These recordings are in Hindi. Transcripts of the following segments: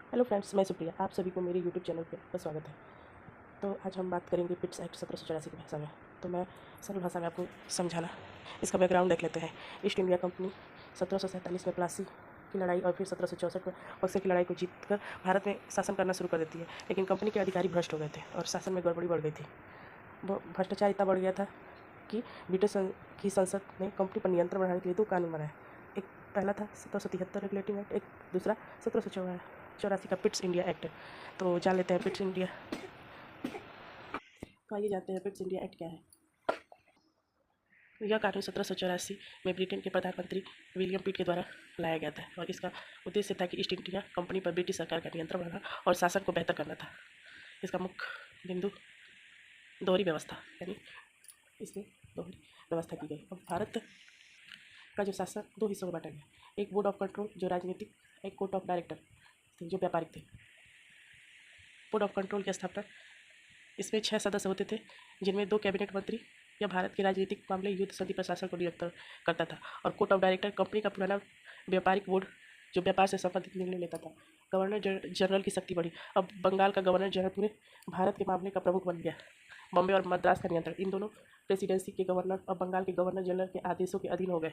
हेलो फ्रेंड्स, मैं सुप्रिया। आप सभी को मेरे यूट्यूब चैनल पर स्वागत है। तो आज हम बात करेंगे पिट्स एक्ट 1784 की भाषा में। तो मैं सरल भाषा में आपको समझाना इसका बैकग्राउंड देख लेते हैं। ईस्ट इंडिया कंपनी 1747 में प्लासी की लड़ाई और फिर 1764 में बक्सर की लड़ाई को जीतकर भारत में शासन करना शुरू कर देती है। लेकिन कंपनी के अधिकारी भ्रष्ट हो गए थे और शासन में गड़बड़ी बढ़ गई थी। वो भ्रष्टाचार इतना बढ़ गया था कि ब्रिटिश की संसद ने कंपनी पर नियंत्रण बढ़ाने के लिए 2 कानून बनाए। एक पहला था 1773 रेगुलेटिंग एक्ट, एक दूसरा 1784 का पिट्स इंडिया एक्ट। तो जान लेते हैं पिट्स इंडिया। तो आइए जानते हैं पिट्स इंडिया एक्ट क्या है। यह कानून 1784 में ब्रिटेन के प्रधानमंत्री विलियम पिट के द्वारा लाया गया था और इसका उद्देश्य था कि ईस्ट इंडिया कंपनी पर ब्रिटिश सरकार का नियंत्रण बढ़ाना और शासन को बेहतर करना था। इसका मुख्य बिंदु दोहरी व्यवस्था, यानी इसमें दोहरी व्यवस्था की गई। अब भारत का जो शासन 2 हिस्सों में बांटा गया। एक बोर्ड ऑफ कंट्रोल जो राजनीतिक, एक कोर्ट ऑफ डायरेक्टर थे जो व्यापारिक थे। बोर्ड ऑफ कंट्रोल की स्थापना, इसमें 6 सदस्य होते थे, जिनमें 2 कैबिनेट मंत्री या भारत के राजनीतिक मामले, युद्ध, संधि प्रशासन को नियंत्रण करता था। और कोर्ट ऑफ डायरेक्टर कंपनी का पुराना व्यापारिक बोर्ड जो व्यापार से संबंधित निर्णय लेता था। गवर्नर जनरल की शक्ति बढ़ी। अब बंगाल का गवर्नर जनरल पूरे भारत के मामले का प्रमुख बन गया। बॉम्बे और मद्रास का नियंत्रण, इन दोनों प्रेसिडेंसी के गवर्नर और बंगाल के गवर्नर जनरल के आदेशों के अधीन हो गए।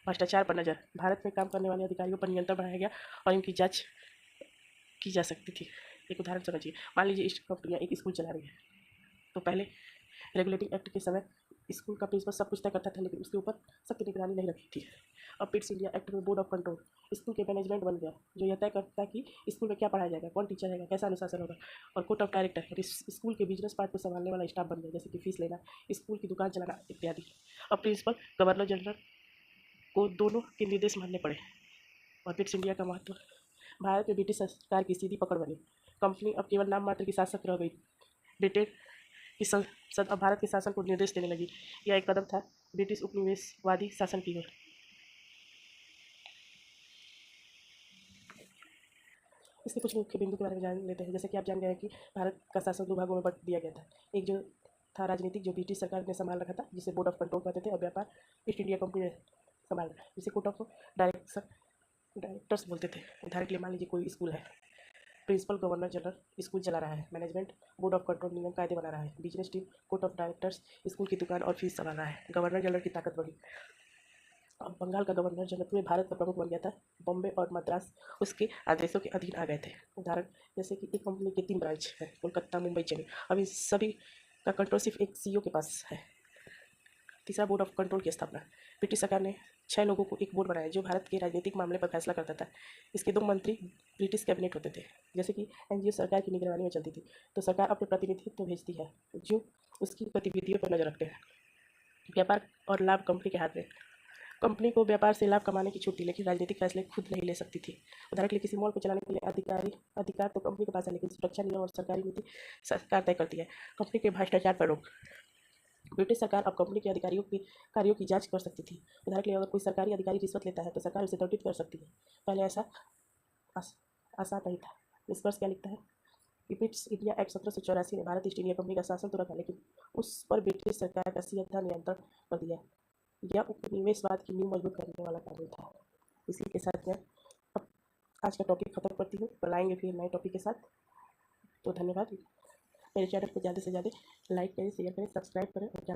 भ्रष्टाचार पर नजर, भारत में काम करने वाले अधिकारियों पर नियंत्रण बढ़ाया गया और इनकी जांच की जा सकती थी। एक उदाहरण समझिए, मान लीजिए ईस्ट कंपनियाँ एक स्कूल चला रही है। तो पहले रेगुलेटिंग एक्ट के समय स्कूल का प्रिंसिपल सब कुछ तय करता था, लेकिन उसके ऊपर सख्त निगरानी नहीं रखी थी। अब पिट्स इंडिया एक्ट में बोर्ड ऑफ कंट्रोल स्कूल के मैनेजमेंट बन गया, जो यह तय करता है कि स्कूल में क्या पढ़ाया जाएगा, कौन टीचर रहेगा, कैसा अनुशासन होगा। और कोर्ट ऑफ डायरेक्टर स्कूल के बिजनेस पार्ट को संभालने वाला स्टाफ बन गया, जैसे कि फीस लेना, स्कूल की दुकान चलाना इत्यादि। अब प्रिंसिपल गवर्नर जनरल को दोनों के निर्देश मानने पड़े। और पिट्स इंडिया का महत्व, भारत में ब्रिटिश सरकार की सीधी पकड़ बनी। कंपनी अब केवल नाम मात्र की शासक रह गई। ब्रिटेन की संसद अब भारत के शासन को निर्देश देने लगी। यह एक कदम था ब्रिटिश उपनिवेशवादी शासन की ओर। इसके कुछ मुख्य बिंदु के बारे में जान लेते हैं। जैसे कि आप जान गए हैं कि भारत का शासन 2 भागों में बांट दिया गया था। एक जो था राजनीतिक, जो ब्रिटिश सरकार ने संभाल रखा था, जिसे बोर्ड ऑफ कंट्रोल कहते थे। और व्यापार ईस्ट इंडिया कंपनी ने संभाल रखा, जिसे कोर्ट ऑफ डायरेक्टर्स बोलते थे। उदाहरण के लिए मान लीजिए कोई स्कूल है, प्रिंसिपल गवर्नर जनरल स्कूल चला रहा है, मैनेजमेंट बोर्ड ऑफ कंट्रोल नियम कायदे बना रहा है, business team court of directors school की दुकान और फीस संभाल रहा है। गवर्नर जनरल की ताकत बढ़ी। अब बंगाल का गवर्नर जनरल पूरे भारत का प्रमुख बन गया था। बॉम्बे और मद्रास उसके आदेशों के अधीन आ गए थे। उदाहरण जैसे कि एक कंपनी के 3 ब्रांच है, कोलकाता, मुंबई, चेन्नई। अब इन सभी का कंट्रोल सिर्फ एक सीईओ के पास है। तीसरा, बोर्ड ऑफ कंट्रोल की स्थापना। ब्रिटिश सरकार ने 6 लोगों को एक बोर्ड बनाया जो भारत के राजनीतिक मामले पर फैसला करता था। इसके 2 मंत्री ब्रिटिश कैबिनेट होते थे। जैसे कि एनजीओ सरकार की निगरानी में चलती थी, तो सरकार अपने प्रतिनिधित्व भेजती है जो उसकी गतिविधियों पर नजर रखते हैं। व्यापार और लाभ कंपनी के हाथ में। कंपनी को व्यापार से लाभ कमाने की छूट थी, लेकिन राजनीतिक फैसले खुद नहीं ले सकती थी। उदाहरण के लिए किसी मॉल को चलाने के लिए अधिकार तो कंपनी के पास है, लेकिन सुरक्षा नियम और सरकारी नीति सरकार तय करती है। कंपनी के भ्रष्टाचार पर रोक। ब्रिटिश सरकार अब कंपनी के अधिकारियों की कार्यों की जांच कर सकती थी। उदाहरण के लिए अगर कोई सरकारी अधिकारी रिश्वत लेता है तो सरकार उसे दंडित कर सकती है। पहले ऐसा आसान नहीं था। निष्कर्ष क्या लिखता है कि पिट्स इंडिया एक्ट 1784 ने भारत ईस्ट इंडिया कंपनी का शासन तो रखा, लेकिन उस पर ब्रिटिश सरकार का सीधा नियंत्रण कर दिया। यह उपनिवेशवाद की नींव मजबूत करने वाला कानून था। इसी के साथ मैं अब आज का टॉपिक खत्म करती हूँ। कल आएंगे फिर नए टॉपिक के साथ। तो धन्यवाद। मेरे चैनल को ज़्यादा से ज़्यादा लाइक करें, शेयर करें, सब्सक्राइब करें और ज़्यादा